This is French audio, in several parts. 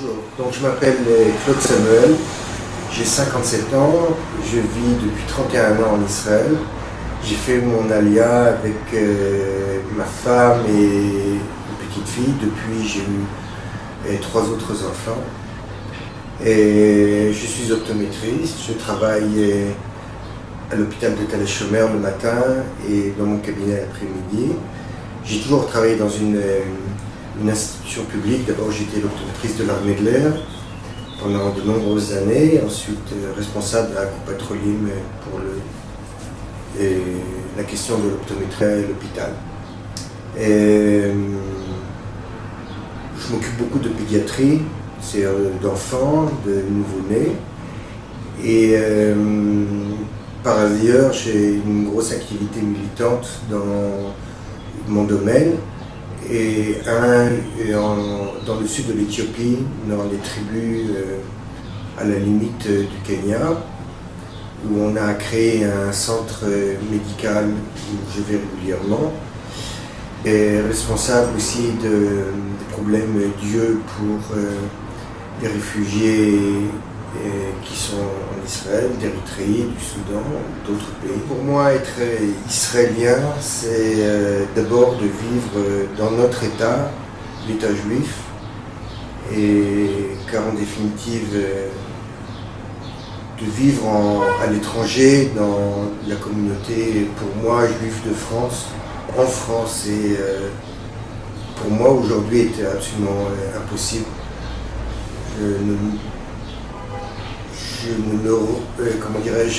Bonjour, donc je m'appelle Claude Samuel, j'ai 57 ans, je vis depuis 31 ans en Israël. J'ai fait mon alia avec ma femme et une petite fille. Depuis, j'ai eu 3 autres enfants. Et je suis optométriste, je travaille à l'hôpital de Tal-e-Shomer le matin et dans mon cabinet l'après-midi. J'ai toujours travaillé dans une institution publique. D'abord, j'étais l'optométriste de l'armée de l'air pendant de nombreuses années. Ensuite, responsable de la Coupatrolim pour la question de l'optométrie à l'hôpital. Je m'occupe beaucoup de pédiatrie, c'est d'enfants, de nouveau-nés. Et par ailleurs, j'ai une grosse activité militante dans mon domaine. Et dans le sud de l'Éthiopie, dans les tribus à la limite du Kenya, où on a créé un centre médical où je vais régulièrement, et responsable aussi des problèmes d'yeux pour les réfugiés qui sont en Israël, d'Érythrée, du Soudan, d'autres pays. Pour moi, être israélien, c'est d'abord de vivre dans notre État, l'État juif, car en définitive, de vivre à l'étranger, dans la communauté, pour moi, juif de France, en France, et pour moi, aujourd'hui, était absolument impossible. Je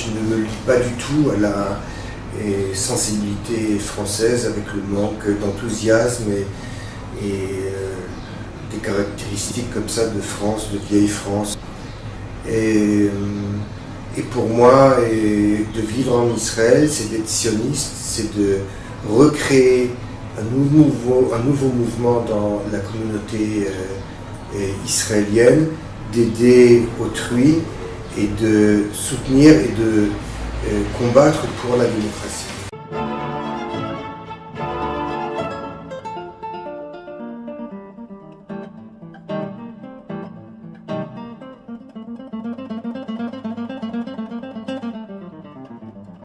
ne me lie pas du tout à la sensibilité française avec le manque d'enthousiasme et des caractéristiques comme ça de France, de vieille France. Et pour moi, de vivre en Israël, c'est d'être sioniste, c'est de recréer un nouveau mouvement dans la communauté israélienne, d'aider autrui et de soutenir et de combattre pour la démocratie.